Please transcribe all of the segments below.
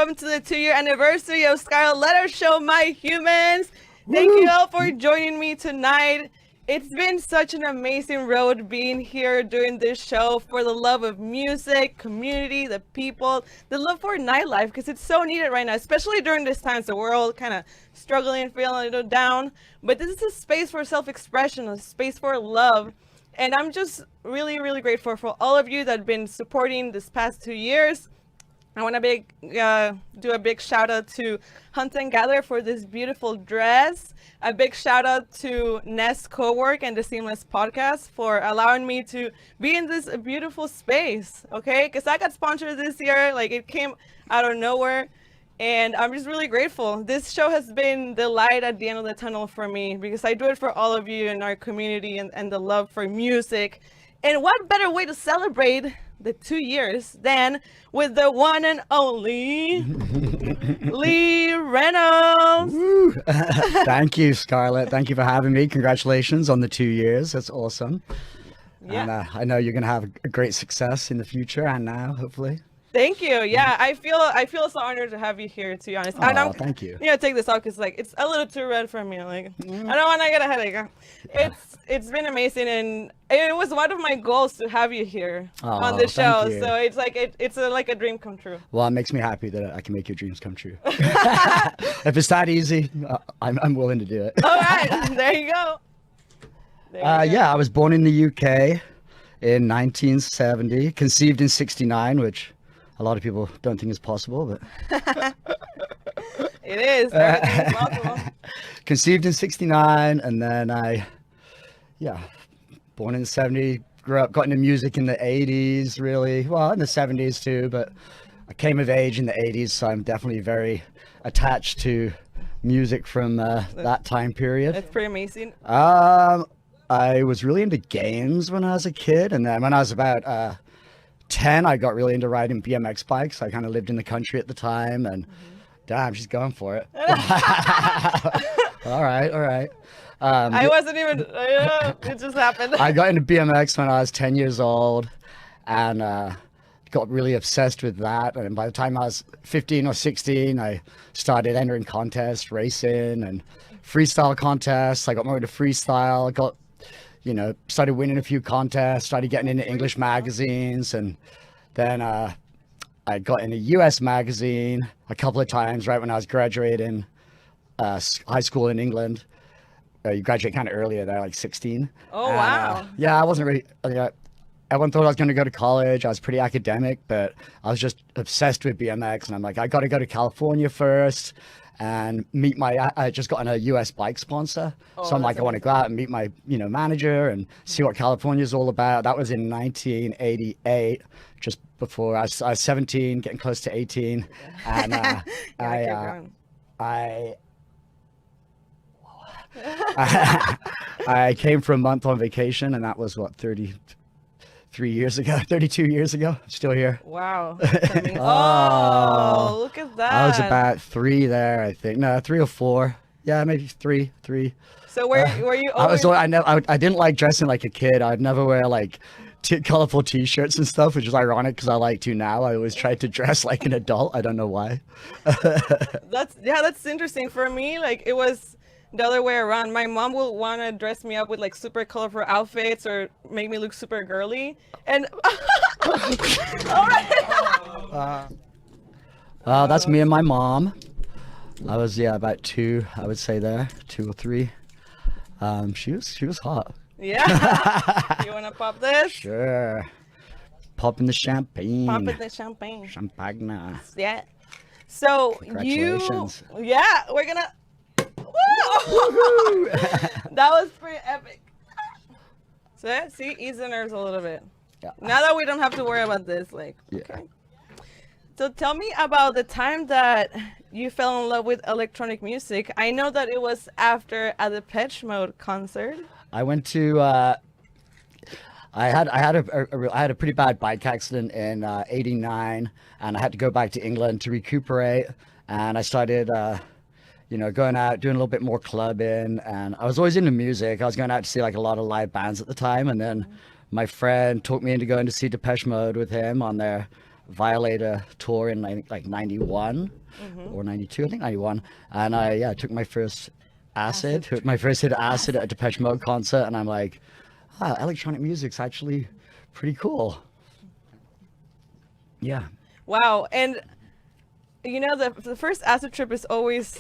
welcome to the 2-year anniversary of Scarlett. Let us show my humans. Thank you all for joining me tonight. It's been such an amazing road being here doing this show for the love of music, community, the people, the love for nightlife, because it's so needed right now, especially during this time. So we're all kind of struggling, feeling a little down. But this is a space for self-expression, a space for love. And I'm just really, really grateful for all of you that have been supporting this past 2 years. I want to do a big shout out to Hunt and Gather for this beautiful dress. A big shout out to Nest Cowork and the Seamless Podcast for allowing me to be in this beautiful space. Okay, because I got sponsored this year, like it came out of nowhere, and I'm just really grateful. This show has been the light at the end of the tunnel for me because I do it for all of you in our community and the love for music. And what better way to celebrate the 2 years than with the one and only Reynolds. Thank you, Scarlett. Thank you for having me. Congratulations on the 2 years. That's awesome. Yeah. And I know you're going to have a great success in the future and now, hopefully. Thank you. Yeah, I feel so honored to have you here, to be honest. Oh, and I'm, thank you. Take this off because like it's a little too red for me. Like I don't want to get a headache. Yeah. It's been amazing, and it was one of my goals to have you here on the thank show. you. So it's like it's like a dream come true. Well, it makes me happy that I can make your dreams come true. If it's that easy, I'm willing to do it. All right, there you go. Yeah, I was born in the UK in 1970, conceived in 69, which a lot of people don't think is possible, but it is. Everything is possible. Conceived in 69, and then born in the 70s, grew up, got into music in the 80s, really, well, in the 70s too, but I came of age in the 80s, so I'm definitely very attached to music from that time period. That's pretty amazing. I was really into games when I was a kid, and then when I was about 10, I got really into riding BMX bikes. I kind of lived in the country at the time, and damn, she's going for it. All right. I wasn't even, it just happened. I got into BMX when I was 10 years old, and got really obsessed with that. And by the time I was 15 or 16, I started entering contests, racing, and freestyle contests. I got more into freestyle. I got, started winning a few contests, started getting into English magazines, and then I got in a US magazine a couple of times right when I was graduating high school in England. You graduate kind of earlier there, like 16. Oh, wow. Yeah, I wasn't really, everyone thought I was going to go to college. I was pretty academic, but I was just obsessed with BMX, and I'm like, I got to go to California first and meet I just got a US bike sponsor. So I'm like, I want to go out and meet my, manager and see what California's all about. That was in 1988, just before I was 17, getting close to 18. And I came for a month on vacation, and that was what, 32 years ago. Still here. Wow. Oh, look at that. I was about 3 there, I think. No, 3 or 4. Yeah, maybe three. So were you always... I didn't like dressing like a kid. I'd never wear like colorful t-shirts and stuff, which is ironic because I like to now. I always tried to dress like an adult. I don't know why. That's interesting. For me, like it was the other way around. My mom will want to dress me up with like super colorful outfits or make me look super girly. And all right. That's me and my mom. I was about 2, I would say there, 2 or 3. She was hot. Yeah. You wanna pop this? Sure. Popping the champagne. Popping the champagne. Champagne. Yeah. So Congratulations. we're gonna. Woo! That was pretty epic. So see, ease the nerves a little bit. Yeah. Now that we don't have to worry about this, like, Yeah. okay. So tell me about the time that you fell in love with electronic music. I know that it was after a Depeche Mode concert. I went to. I had a pretty bad bike accident in '89, and I had to go back to England to recuperate. And I started, going out, doing a little bit more clubbing, and I was always into music. I was going out to see like a lot of live bands at the time, and then my friend talked me into going to see Depeche Mode with him on their Violator tour in I think like 91 or 92, I think 91. And I took my first my first hit of acid at a Depeche Mode concert, and I'm like, wow, electronic music's actually pretty cool. Yeah. Wow. And you know, the first acid trip is always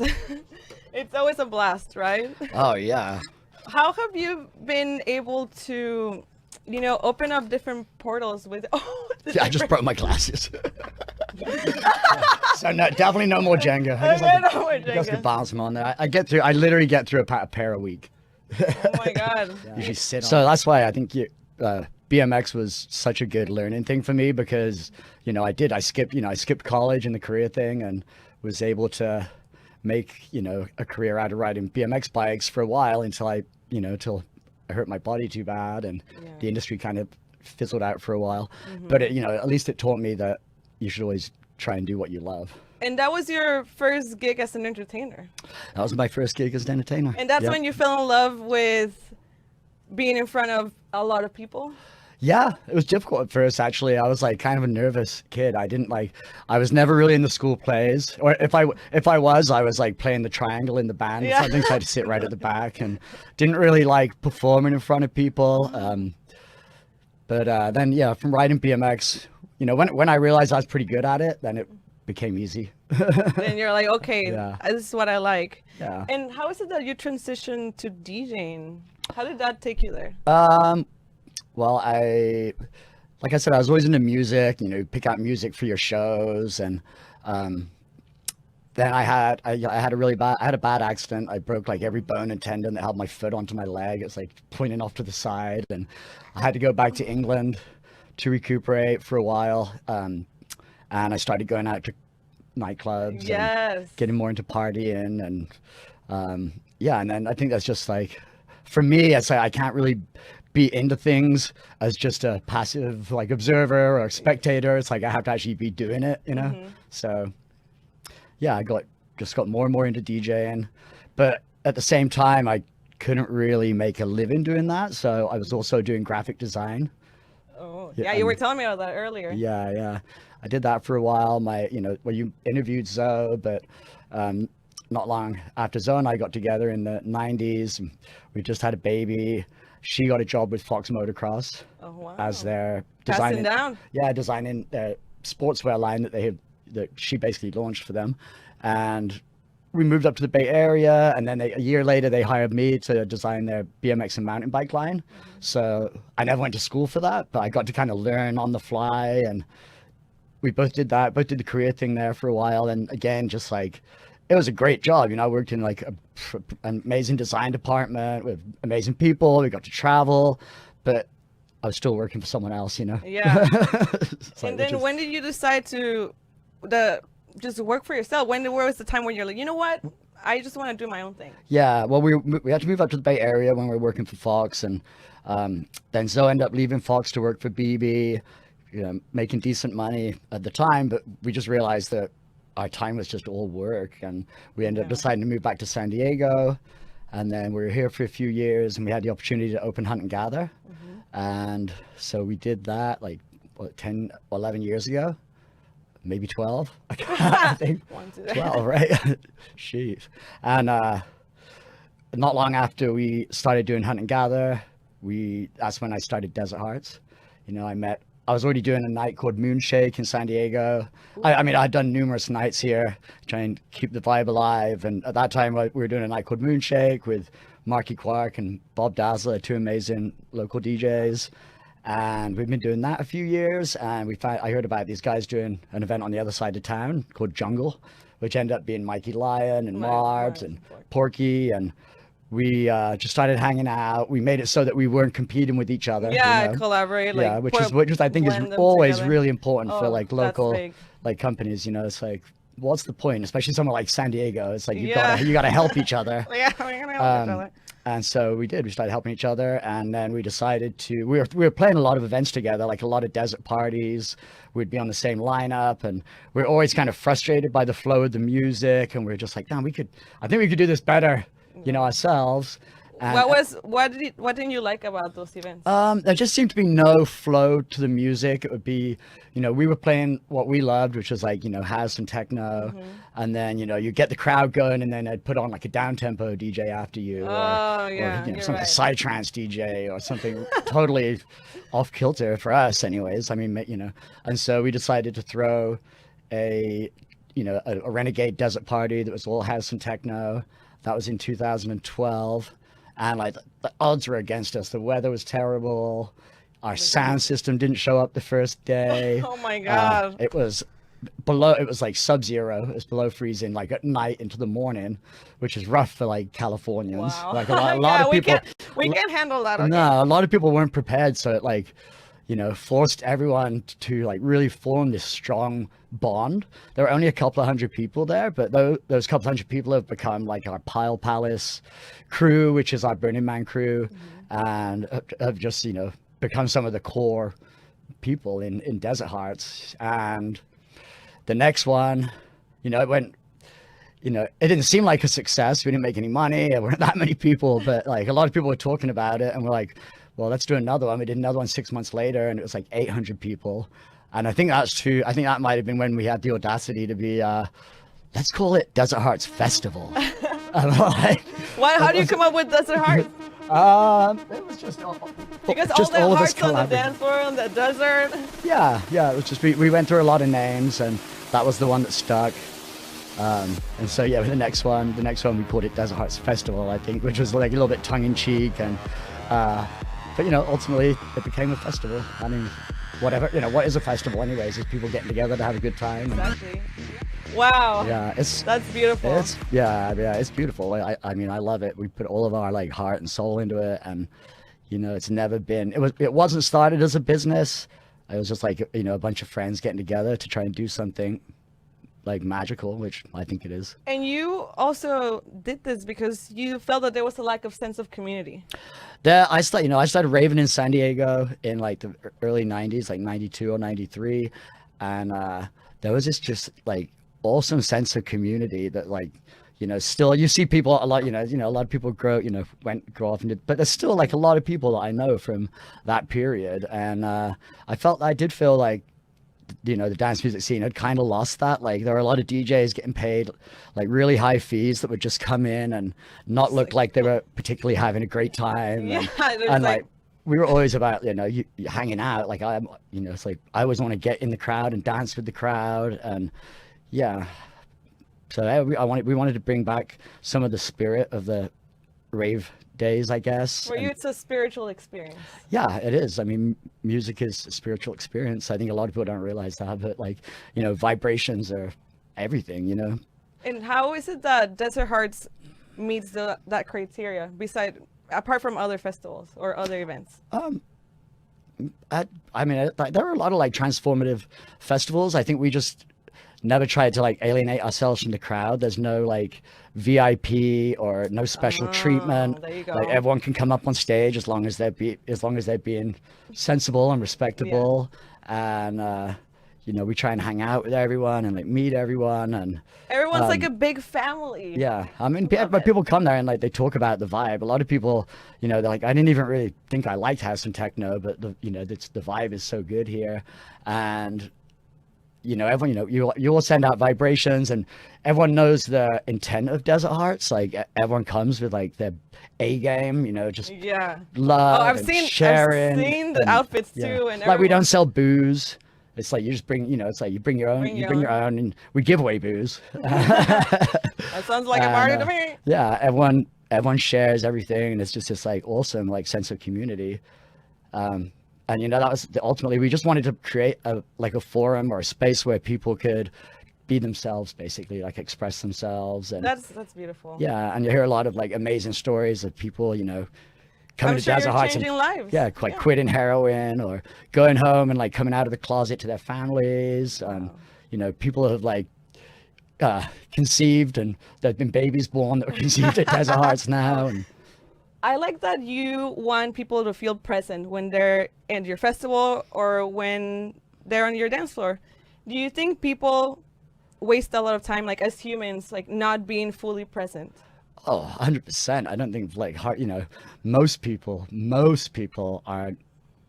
it's always a blast, right? Oh yeah. How have you been able to, you know, open up different portals with Yeah, I just broke my glasses. So no, definitely no more Jenga. No more You guys Jenga. could bounce them on there. I literally get through a pair a week. Oh my God. Usually sit on. So that's why I think BMX was such a good learning thing for me, because I skipped college and the career thing, and was able to make a career out of riding BMX bikes for a while until I hurt my body too bad, and the industry kind of fizzled out for a while. But at least it taught me that you should always try and do what you love. And that was your first gig as an entertainer. That was my first gig as an entertainer. And that's when you fell in love with being in front of a lot of people? Yeah, it was difficult at first, actually. I was like kind of a nervous kid. I was never really in the school plays. Or if I was like playing the triangle in the band or something, so I had to sit right at the back, and didn't really like performing in front of people. But then, from riding BMX, when I realized I was pretty good at it, then it became easy. Then you're like, okay, this is what I like. Yeah. And how is it that you transitioned to DJing? How did that take you there? Well, like I said, I was always into music, pick out music for your shows. And then I had a bad accident. I broke like every bone and tendon that held my foot onto my leg. It's like pointing off to the side. And I had to go back to England to recuperate for a while. And I started going out to nightclubs and getting more into partying. And and then I think that's just like, for me, it's like I can't really be into things as just a passive like observer or spectator. It's like I have to actually be doing it, So I just got more and more into DJing, but at the same time I couldn't really make a living doing that, so I was also doing graphic design. Oh yeah, you were telling me about that earlier. Yeah, I did that for a while. You interviewed Zoe, but not long after Zoe and I got together in the 90s, and we just had a baby. She got a job with Fox Motocross as their designing their sportswear line that she basically launched for them. And we moved up to the Bay Area, and then a year later they hired me to design their BMX and mountain bike line. So I never went to school for that, but I got to kind of learn on the fly, and we both did that, both did the career thing there for a while. And again, just like, it was a great job. I worked in like an amazing design department with amazing people. We got to travel, but I was still working for someone else, Yeah. And then when did you decide to just work for yourself? Where was the time when you're like, you know what? I just want to do my own thing. Yeah, well, we had to move up to the Bay Area when we were working for Fox, and then Zoe ended up leaving Fox to work for BB, making decent money at the time, but we just realized that our time was just all work, and we ended up deciding to move back to San Diego. And then we were here for a few years, and we had the opportunity to open Hunt and Gather. And so we did that like 10, 11 years ago, maybe 12. I think 12, right? Jeez. And not long after we started doing Hunt and Gather, that's when I started Desert Hearts. I was already doing a night called Moonshake in San Diego. I'd done numerous nights here, trying to keep the vibe alive. And at that time, we were doing a night called Moonshake with Marky Quark and Bob Dazzler, two amazing local DJs. And we've been doing that a few years. And I heard about these guys doing an event on the other side of town called Jungle, which ended up being Mikey Lion and Marbs and Porky. And we just started hanging out. We made it so that we weren't competing with each other. Collaborate. Which I think is always really important for like local like companies. It's like, what's the point? Especially somewhere like San Diego. It's like you gotta help each other. We're gonna help each other. And so we did. We started helping each other, and then we decided to. We were playing a lot of events together, like a lot of desert parties. We'd be on the same lineup, and we were always kind of frustrated by the flow of the music. And we were just like, I think we could do this better, ourselves. And, what didn't you like about those events? there just seemed to be no flow to the music. It would be, we were playing what we loved, which was like, house and techno. And then, you get the crowd going and then they'd put on like a down tempo DJ after you. Oh, yeah, or you're some right. psytrance DJ or something totally off kilter for us anyways. I mean, and so we decided to throw a renegade desert party that was all house and techno. That was in 2012. And like the odds were against us. The weather was terrible. Our sound system didn't show up the first day. Oh my God. It was like sub-zero. It was below freezing, like at night into the morning, which is rough for like Californians. Wow. Like a lot of people. We can't handle that. Okay. No, a lot of people weren't prepared. So it like, forced everyone to like really form this strong bond. There were only a couple of hundred people there, but those couple hundred people have become like our Pile Palace crew, which is our Burning Man crew, and have just, become some of the core people in Desert Hearts. And the next one, it went, it didn't seem like a success. We didn't make any money. There weren't that many people, but like a lot of people were talking about it, and we're like, well, let's do another one. We did another one 6 months later, and it was like 800 people. And I think that's true. I think that might have been when we had the audacity to be, let's call it Desert Hearts Festival. Like, How do you come up with Desert Hearts? it was just all, Because just all the of us hearts on the collaborating. dance floor in the desert. Yeah, it was just we went through a lot of names, and that was the one that stuck. And so yeah, the next one we called it Desert Hearts Festival, I think, which was like a little bit tongue in cheek, and but ultimately it became a festival. I mean, whatever, what is a festival anyways? Is people getting together to have a good time. Exactly. Wow. Yeah, that's beautiful. It's beautiful. I mean, I love it. We put all of our like heart and soul into it, and it's never been. It wasn't started as a business. It was just like a bunch of friends getting together to try and do something like magical, which I think it is. And you also did this because you felt that there was a lack of sense of community. I started raving in San Diego in like the early 90s, like 92 or 93. And there was this just like awesome sense of community that like, still you see people a lot, a lot of people grow off and did, but there's still like a lot of people that I know from that period. And I did feel like, the dance music scene had kind of lost that. Like there were a lot of DJs getting paid like really high fees that would just come in and not look like they were particularly having a great time. Yeah, and like we were always about you hanging out. Like it's like I always want to get in the crowd and dance with the crowd, and yeah. So we wanted to bring back some of the spirit of the rave days, I guess. For you, it's a spiritual experience. Yeah, it is. I mean, music is a spiritual experience. I think a lot of people don't realize that, but like, vibrations are everything, And how is it that Desert Hearts meets that criteria apart from other festivals or other events? I mean, there are a lot of like transformative festivals. I think we just never tried to like alienate ourselves from the crowd. There's no like VIP or no special treatment. There you go. Like everyone can come up on stage as long as they're being sensible and respectable. Yeah. And we try and hang out with everyone and like meet everyone, and everyone's like a big family. Yeah, I mean, but people come there and like they talk about the vibe. A lot of people, they're like, I didn't even really think I liked house and techno, but the vibe is so good here. And everyone, you all send out vibrations, and everyone knows the intent of Desert Hearts. Like everyone comes with like their A game, just love. Oh, I've sharing. I've seen the outfits too, and like we don't sell booze. It's like you just bring, it's like you bring your own, and we give away booze. That sounds like a party to me. Yeah, everyone shares everything, and it's just this like awesome like sense of community. And that was ultimately, we just wanted to create a forum or a space where people could be themselves, basically, like express themselves. And that's beautiful. Yeah, and you hear a lot of like amazing stories of people, coming to Desert Hearts and lives. Yeah, like quitting heroin or going home and like coming out of the closet to their families. People have like conceived, and there've been babies born that were conceived at Desert Hearts now. And I like that you want people to feel present when they're in your festival or when they're on your dance floor. Do you think people waste a lot of time, like as humans, like not being fully present? Oh, 100%. I don't think like most people aren't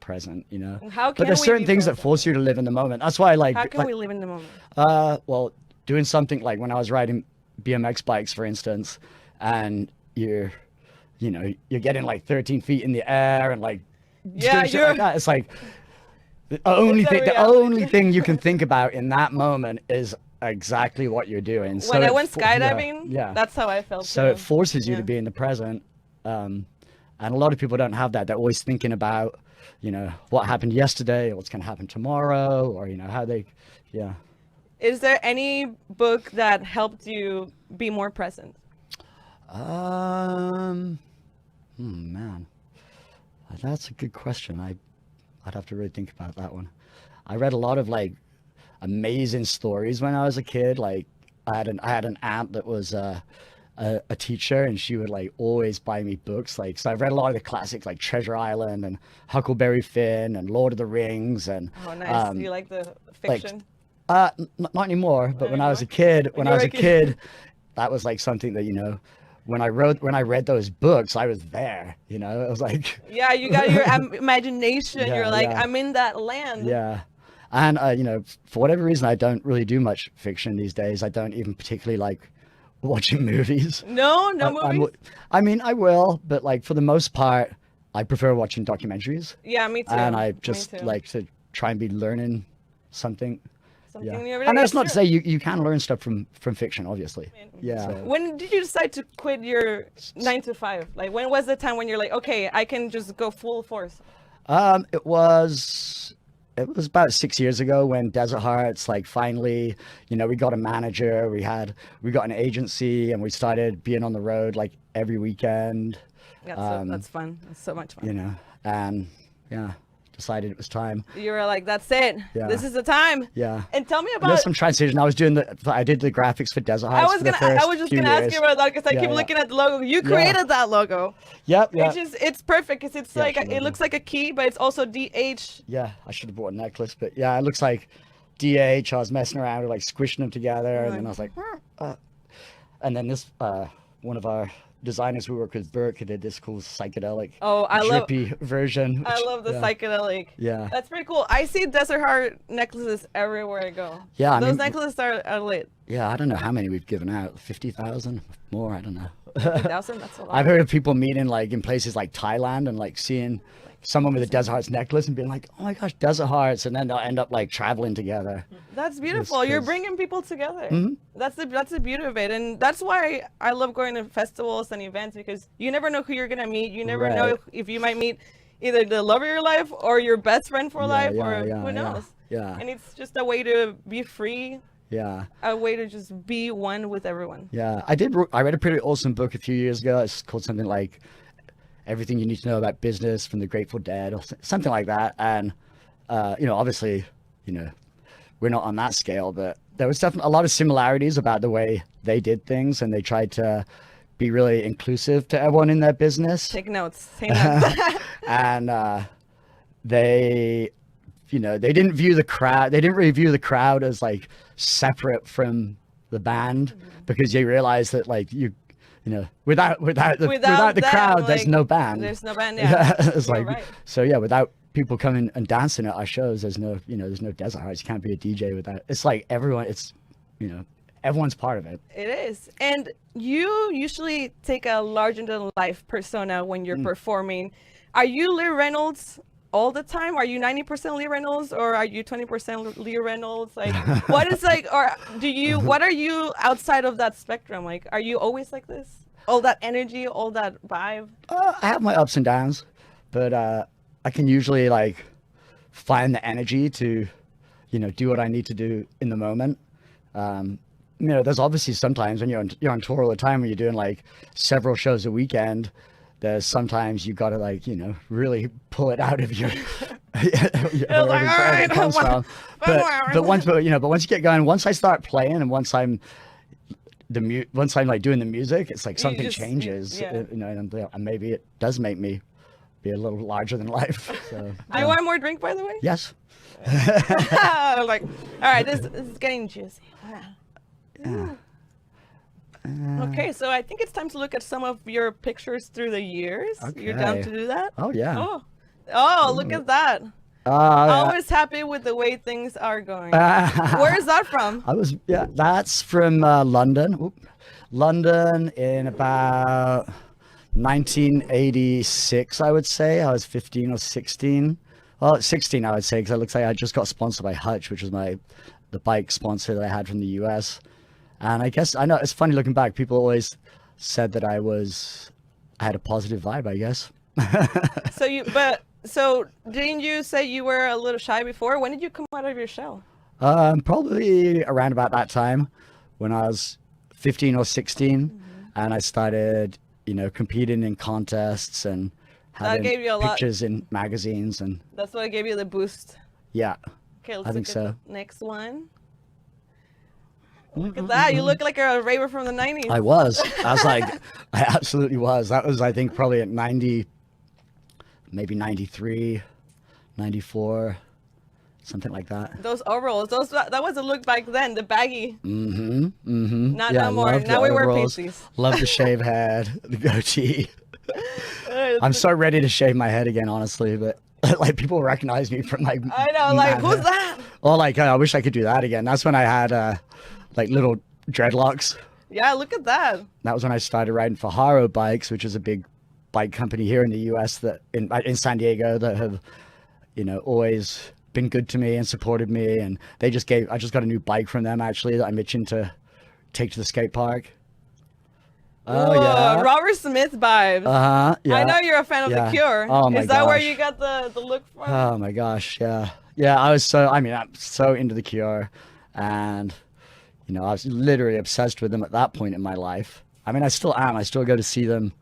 present, How But can there's we certain be things that present? force you to live in the moment. That's why How can we live in the moment? well, doing something like when I was riding BMX bikes, for instance, and you're getting like 13 feet in the air and like Yeah, doing shit like that. It's like the only thing you can think about in that moment is exactly what you're doing. When I went yeah, skydiving, yeah. that's how I felt. So too. it forces you to Yeah. be in the present. And a lot of people don't have that. They're always thinking about, what happened yesterday or what's going to happen tomorrow or, how they, yeah. Is there any book that helped you be more present? Man, that's a good question. I'd have to really think about that one. I read a lot of like amazing stories when I was a kid. Like I had an aunt that was a teacher, and she would like always buy me books. Like, so I've read a lot of the classics like Treasure Island and Huckleberry Finn and Lord of the Rings. And Oh, nice. Do you like the fiction? not anymore, but Not when I was a anymore? kid, When you were a kid. kid, that was like something that when I read those books, I was there. It was like Yeah, you got your imagination. Yeah, You're like, yeah. I'm in that land. yeah. And for whatever reason, I don't really do much fiction these days. I don't even particularly like watching movies. No I movies. mean, I will, but like for the most part, I prefer watching documentaries, Yeah, me too. and I Me just too. like to try and be learning something. Something new every And day. that's It's not to true. say you can learn stuff from fiction, obviously. Yeah. So, When did you decide to quit your 9 to 5? Like, when was the time when you're like, okay, I can just go full force? it was about 6 years ago when Desert Hearts, like, finally, we got a manager, we got an agency, and we started being on the road like every weekend. That's fun. That's so much fun. And yeah, decided it was time. You were like, that's it. Yeah. This is the time. Yeah. And tell me There's about. some transition. I did the graphics for Desert Hearts for the first I was just few gonna ask years. you about that because I Yeah, keep yeah. looking at the logo. You created that logo. Yep. It's perfect because it's Yeah, like sure, it looks like a key, but it's also DH. Yeah, I should have bought a necklace, but yeah, it looks like DH. I was messing around with like squishing them together, and then I was like, and then this one of our designers we work with, Burke, who did this cool psychedelic, Oh, I love. drippy version. I which- love the yeah. psychedelic. Yeah. That's pretty cool. I see Desert Heart necklaces everywhere I go. Yeah, I Those mean- necklaces are lit. Yeah, I don't know how many we've given out. 50,000 more. I don't know. 50,000. That's a lot. I've heard of people meeting like in places like Thailand and like seeing someone with a Desert Hearts necklace and being like, oh my gosh, Desert Hearts, and then they'll end up like traveling together. That's beautiful. You're 'cause- bringing people together. That's the beauty of it, and that's why I love going to festivals and events because you never know who you're gonna meet. You never know Right. if you might meet either the love of your life or your best friend for life, or who knows. Yeah. And it's just a way to be free, Yeah. a way to just be one with everyone. Yeah, I read a pretty awesome book a few years ago. It's called something like Everything You Need to Know About Business from the Grateful Dead or something like that. And, obviously, we're not on that scale, but there was definitely a lot of similarities about the way they did things, and they tried to be really inclusive to everyone in their business. Take notes. Take notes. And they didn't view the crowd. They didn't really view the crowd as like separate from the band because they realized that like without the them, crowd, there's like, no band. There's no band. Yeah. It's You're like right. so yeah. Without people coming and dancing at our shows, there's no Desert Hearts. You can't be a DJ without. It's like everyone. It's everyone's part of it. It is. And you usually take a larger than life persona when you're performing. Are you Lee Reynolds all the time? Are you 90% Lee Reynolds or are you 20% Lee Reynolds? Like, what is like, or what are you outside of that spectrum? Like, are you always like this? All that energy, all that vibe? I have my ups and downs, but I can usually like find the energy to, do what I need to do in the moment. There's obviously sometimes when you're on tour all the time when you're doing like several shows a weekend. There's sometimes you gotta like really pull it out of your wherever like, all right, it comes from. But once you get going, once I start playing and once I'm like doing the music, it's like something changes, yeah. and maybe it does make me be a little larger than life. So, Do you want more drink, by the way? yes. Like, all right, this is getting juicy. Wow. Yeah. Okay, so I think it's time to look at some of your pictures through the years. You're down Okay. to do that? Oh yeah. Oh, look at that. Yeah. Always happy with the way things are going. Where is that from? That's from London. London in about 1986, I would say. I was 15 or 16. Well, 16, I would say, because it looks like I just got sponsored by Hutch, which was the bike sponsor that I had from the US. And I guess, I know, it's funny looking back, people always said that I had a positive vibe, I guess. So didn't you say you were a little shy before? When did you come out of your shell? Probably around about that time when I was 15 or 16, and I started, competing in contests and having gave you a lot. pictures in magazines, and That's what gave you the boost. yeah, Okay, let's I think look so. at the next one. Look at that. You look like you're a raver from the 90s. I was like, I absolutely was. That was, I think, probably at 90, maybe 93, 94, something like that. Those overalls, that was a look back then, the baggy. Not Yeah, no more. loved Now the we wear overalls, pasties. love the shave head, the goatee. I'm so ready to shave my head again, honestly, but like people recognize me from like. I know, like, who's that? Or like, I wish I could do that again. That's when I had like little dreadlocks. Yeah, look at that. That was when I started riding for Haro Bikes, which is a big bike company here in the U.S. that in San Diego that have, always been good to me and supported me. And I just got a new bike from them actually that I'm itching to take to the skate park. Oh Whoa, yeah. Robert Smith vibes. Yeah. I know you're a fan of Yeah. The Cure. Oh my Is that where gosh. you got the look from? Oh my gosh, yeah. Yeah, I'm so into The Cure, and I was literally obsessed with them at that point in my life. I mean, I still am. I still go to see them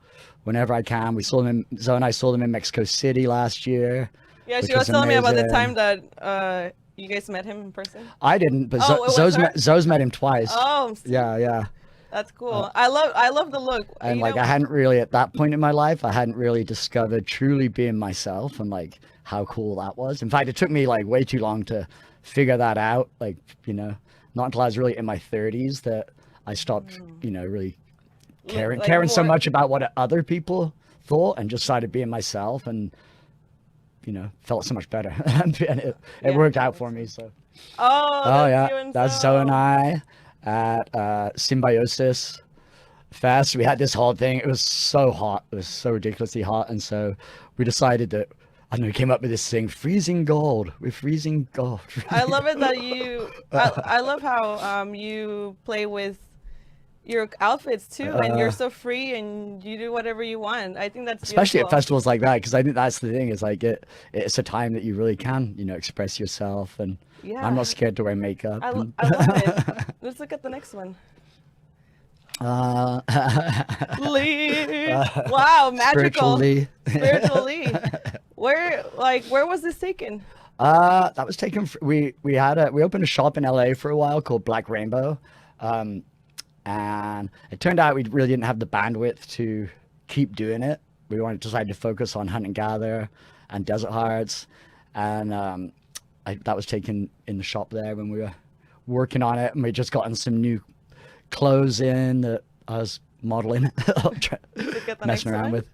whenever I can. Zoe and I saw them in Mexico City last year. Yeah, she which was telling me about the amazing. time that you guys met him in person. I didn't, but Oh, it was her? Zoe's met him twice. Oh, Yeah. that's cool. I love the look. And You like, know- I hadn't really, at that point in my life, I hadn't really discovered truly being myself and like how cool that was. In fact, it took me like way too long to figure that out. Like, not until I was really in my 30s that I stopped, really like caring so more- much about what other people thought and just started being myself, and, felt so much better. And it Yeah, worked that out makes for me. So, Oh, oh that's you yeah, and that's Zoe and Zoe. I at Symbiosis Fest. We had this whole thing. It was so hot. It was so ridiculously hot. And so we decided that, I don't know, we came up with this thing, freezing gold. We're freezing gold. I love it that I love how you play with your outfits too, and you're so free and you do whatever you want. I think that's Especially at beautiful. festivals like that, because I think that's the thing, is like it's a time that you really can, express yourself. And Yeah. I'm not scared to wear makeup. I and- love it. Let's look at the next one. uh, Lee. Wow, magical. spiritually. Spiritually. Where was this taken? That was taken. We opened a shop in LA for a while called Black Rainbow, and it turned out we really didn't have the bandwidth to keep doing it. We decided to focus on Hunt and Gather and Desert Hearts, and that was taken in the shop there when we were working on it, and we just gotten some new clothes in that I was modeling, Look at the messing next around one. with.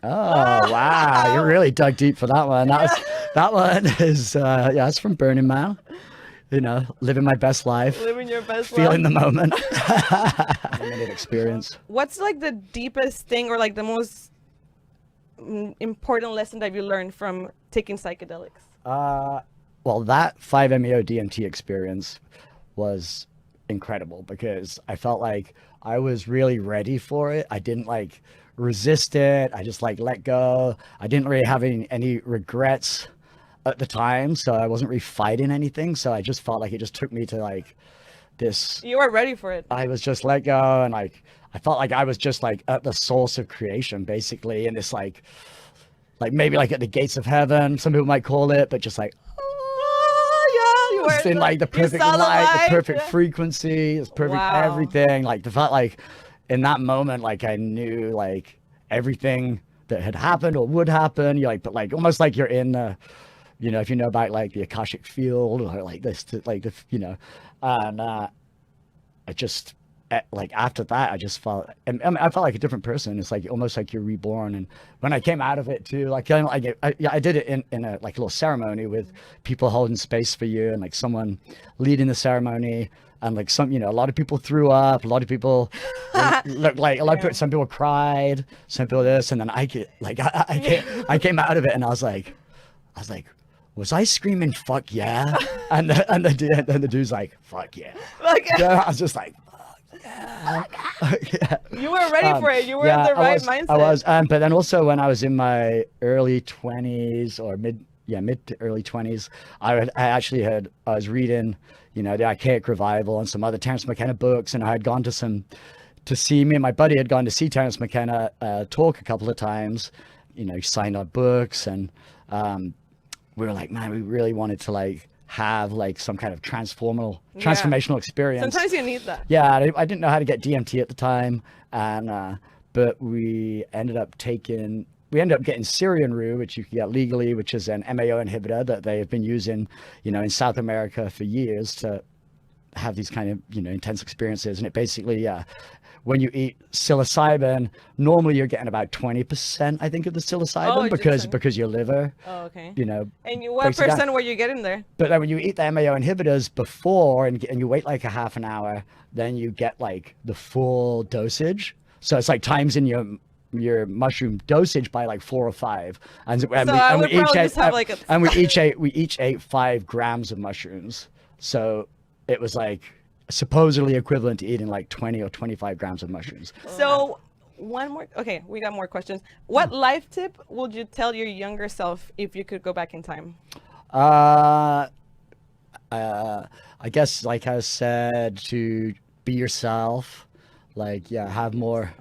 Oh wow, you really dug deep for that one. That one is it's from Burning Man. Living my best life, Living your best feeling life. the moment. A minute experience. What's like the deepest thing or like the most important lesson that you learned from taking psychedelics? Well, that 5-MeO DMT experience was incredible because I felt like I was really ready for it. I didn't like resist it. I just like let go. I didn't really have any regrets at the time, so I wasn't really fighting anything. So I just felt like it just took me to like this. You were ready for it. I was just let go, and like I felt like I was just like at the source of creation, basically, and it's like maybe like at the gates of heaven, some people might call it, but just like You were it's in like the you perfect saw the light, the perfect yeah. frequency, it's perfect Wow. everything. Like the fact, like in that moment, like I knew like everything that had happened or would happen. You're like, but like almost like you're in the, if you know about like the Akashic field or like this, like the, and I just like after that, I just felt, and I mean, I felt like a different person. It's like almost like you're reborn. And when I came out of it too, like I did it in a like a little ceremony with people holding space for you and like someone leading the ceremony. And like some, you know, a lot of people threw up, a lot of people looked like, a lot of people, some people cried, some people this, and then I get like, I came out of it and I was like, was I screaming "fuck yeah"? And the dude's like, "Fuck yeah!" Like, Yeah, I was just like, "Fuck yeah!" Yeah. you were ready for it. You were in the right mindset. I was, but then also when I was in my early 20s or mid to early 20s, I was reading, you know, the Archaic Revival and some other Terence McKenna books, and I had gone me and my buddy had gone to see Terence McKenna talk a couple of times. You know, he signed our books, and we were like, man, we really wanted to like have like some kind of transformational experience. Sometimes you need that. Yeah, I didn't know how to get DMT at the time, and but we ended up getting Syrian rue, which you can get legally, which is an MAO inhibitor that they have been using, you know, in South America for years to have these kind of, you know, intense experiences. And it basically, when you eat psilocybin, normally you're getting about 20%, I think, of the psilocybin because your liver, you know. And what percent were you getting there? But then when you eat the MAO inhibitors before and you wait like a half an hour, then you get like the full dosage. So it's like times in your mushroom dosage by like 4 or 5, and we each ate 5 grams of mushrooms. So it was like supposedly equivalent to eating like 20 or 25 grams of mushrooms. So we got more questions. What life tip would you tell your younger self if you could go back in time? I guess, like I said, to be yourself, like, yeah, have more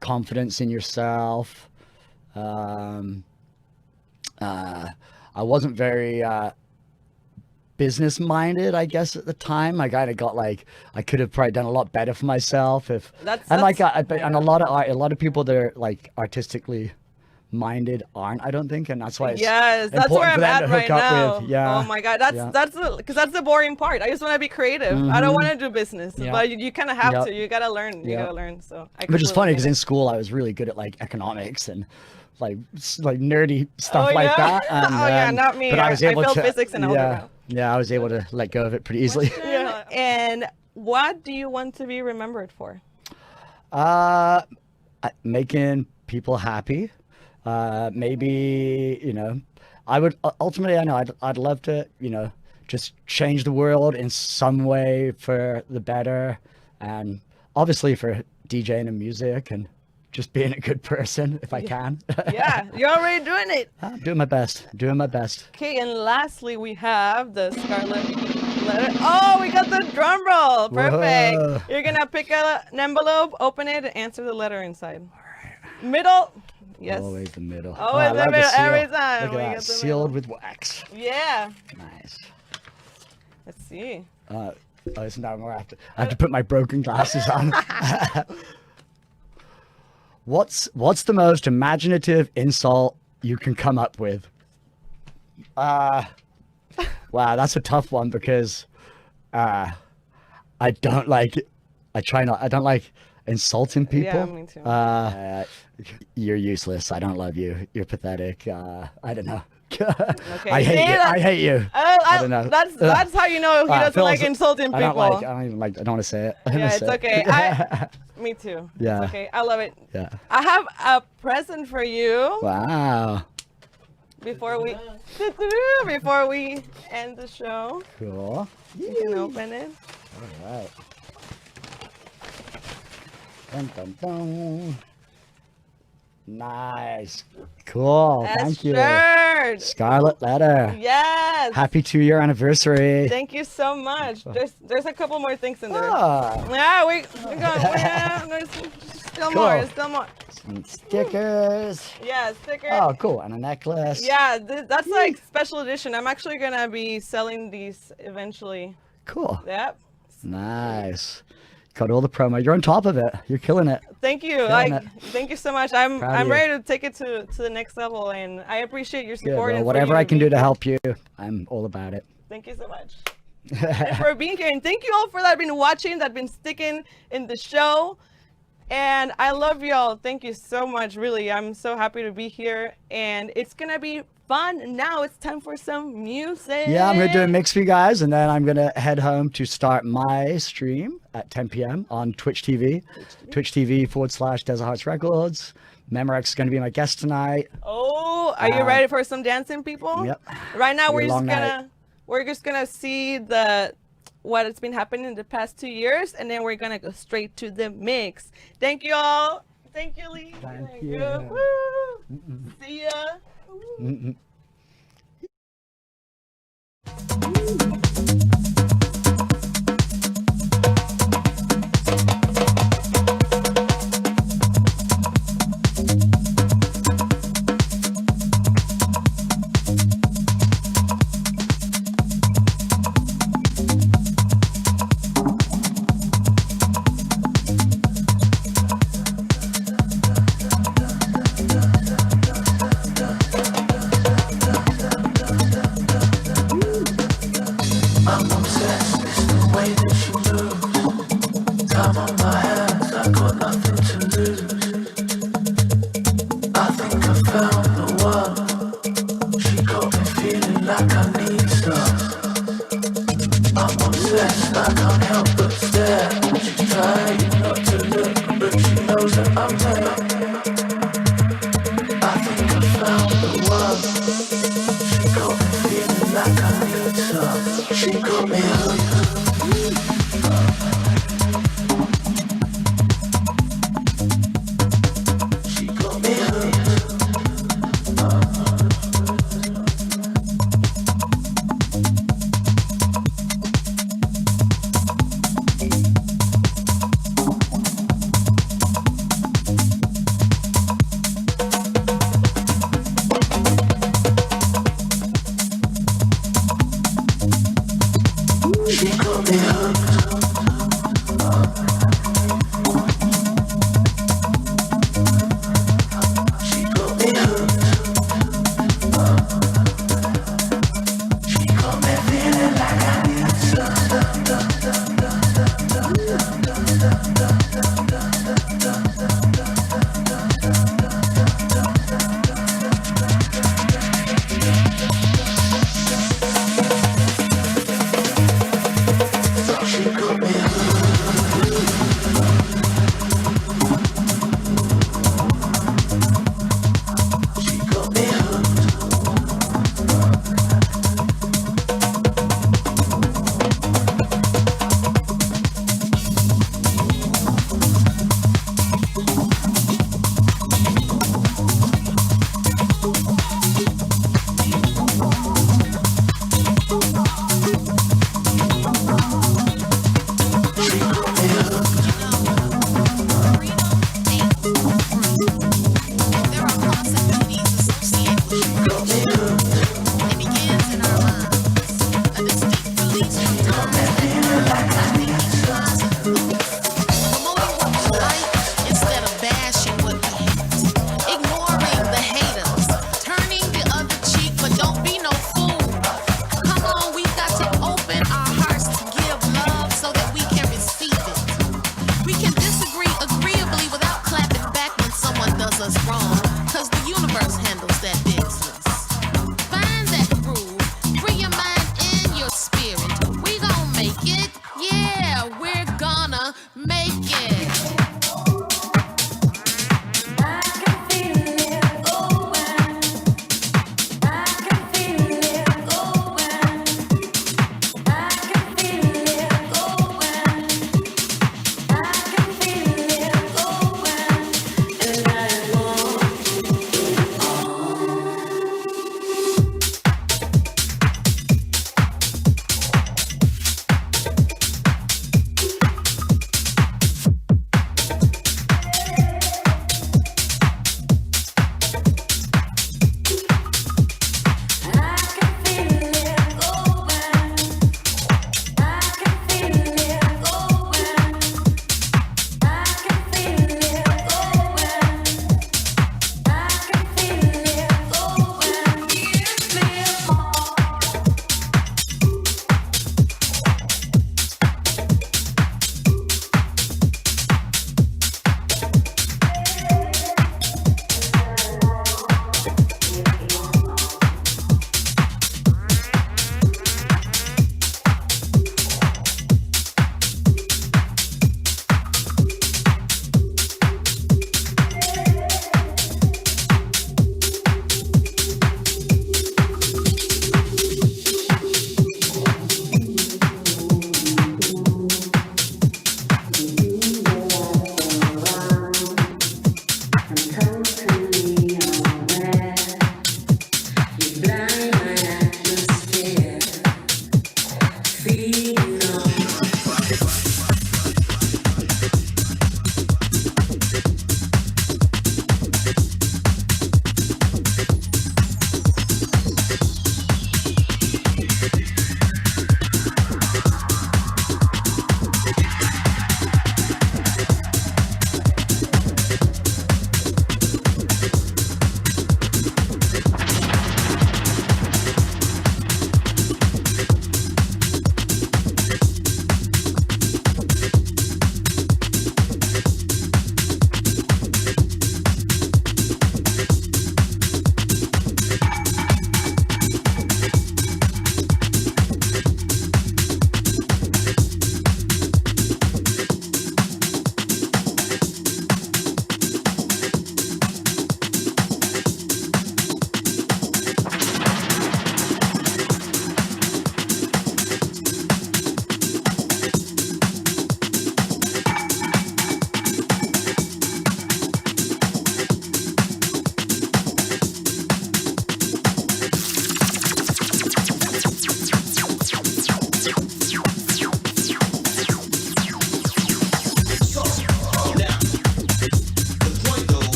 confidence in yourself. I wasn't very business minded, I guess, at the time. I kind of got like, I could have probably done a lot better for myself and a lot of people that are like artistically minded aren't, I don't think, and that's why it's that's where I'm at right now. Yeah. Oh my God, that's the boring part. I just want to be creative. I don't want to do business, but you kind of have to. You gotta learn. You gotta learn. So which is funny because in school I was really good at like economics and like nerdy stuff like that. And, not me. But I was able to to physics and algebra. Yeah, I was able to let go of it pretty easily. And what do you want to be remembered for? Making people happy. Maybe, you know, I would ultimately, I know I'd love to, you know, just change the world in some way for the better, and obviously for DJing and music and just being a good person if I can. Yeah, you're already doing it. I'm doing my best. Okay, and lastly we have the Scarlett letter. Oh, we got the drum roll. Perfect. Whoa. You're gonna pick an envelope, open it, and answer the letter inside. All right. Middle. Yes. Always the middle. Always the middle every time. Look at that, sealed with wax. Yeah. Nice. Let's see. It's now more I have to put my broken glasses on. What's the most imaginative insult you can come up with? Wow, that's a tough one because I don't like insulting people. Yeah, me too. You're useless. I don't love you. You're pathetic. I don't know. Okay. I hate you. I don't know. That's how you know he doesn't like insulting people. I don't want to say it. Yeah, it's okay. Me too. Yeah. It's okay. I love it. Yeah. I have a present for you. Wow. Before we end the show. Cool. You can open it. All right. Dun, dun, dun. Nice. Cool. Thank you. Scarlett letter. Yes. Happy 2-year anniversary. Thank you so much. There's a couple more things in there. Oh. Yeah, we're going still more. Some stickers. Yeah, stickers. Oh, cool. And a necklace. Yeah, that's like special edition. I'm actually going to be selling these eventually. Cool. Yep. Nice. Got all the promo. You're on top of it. You're killing it. Thank you. Thank you so much. I'm ready to take it to the next level, and I appreciate your support. Whatever I can do to help you, I'm all about it. Thank you so much. and for being here. And thank you all for that been watching, that been sticking in the show. And I love y'all. Thank you so much. Really, I'm so happy to be here. And it's going to be fun. Now it's time for some music. Yeah, I'm going to do a mix for you guys, and then I'm going to head home to start my stream at 10 p.m. on Twitch TV. Twitch TV /Desert Hearts Records. Memorex is going to be my guest tonight. Oh, are you ready for some dancing, people? Yep. Right now, we're just gonna see what has been happening in the past 2 years, and then we're gonna go straight to the mix. Thank you all. Thank you, Lee. Thank you. Woo. See ya. Mm-mm.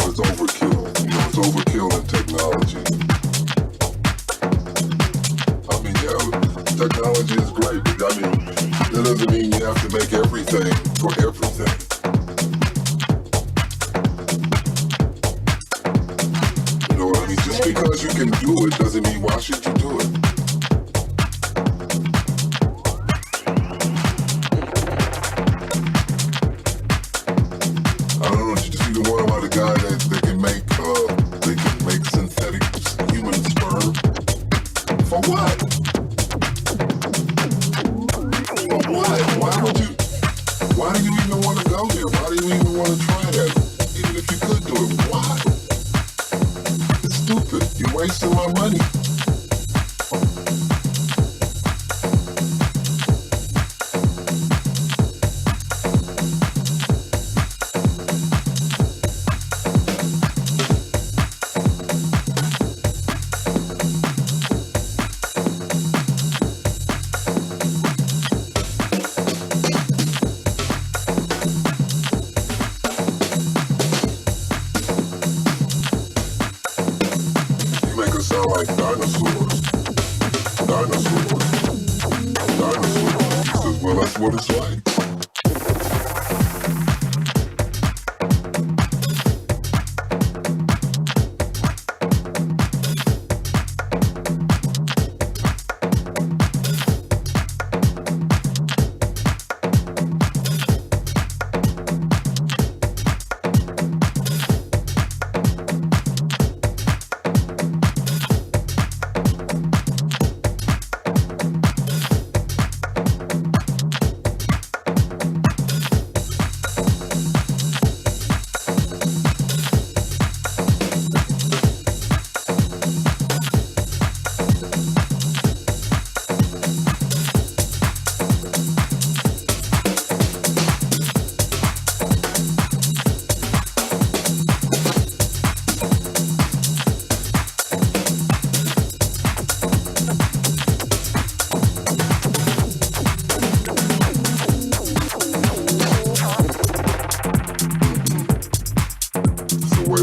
of it's overkill. You know, it's overkill in technology. I mean, yeah, technology is great, but I mean, that doesn't mean you have to make everything for everything. You know what I mean? Just because you can do it doesn't mean why should you do it? I don't know, did you see the one about the guy that they can make synthetic human sperm? For what? For what? Why do you even want to go there? Why do you even want to try that? Even if you could do it, why? It's stupid. You're wasting my money. You make us sound like dinosaurs. Dinosaurs. Dinosaurs. He says, well, that's what it's like.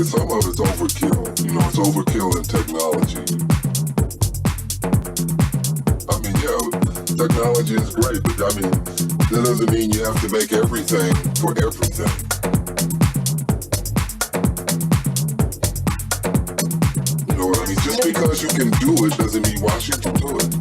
Some of it's overkill. You know, it's overkill in technology. I mean, yeah, technology is great, but I mean, that doesn't mean you have to make everything for everything. You know what I mean? Just because you can do it doesn't mean why should you do it?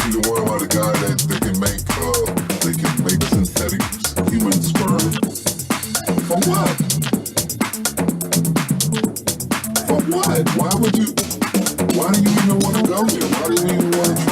The one about a guy that they can make synthetic human sperm. For what? For what? Why do you even want to go there? Why do you even want to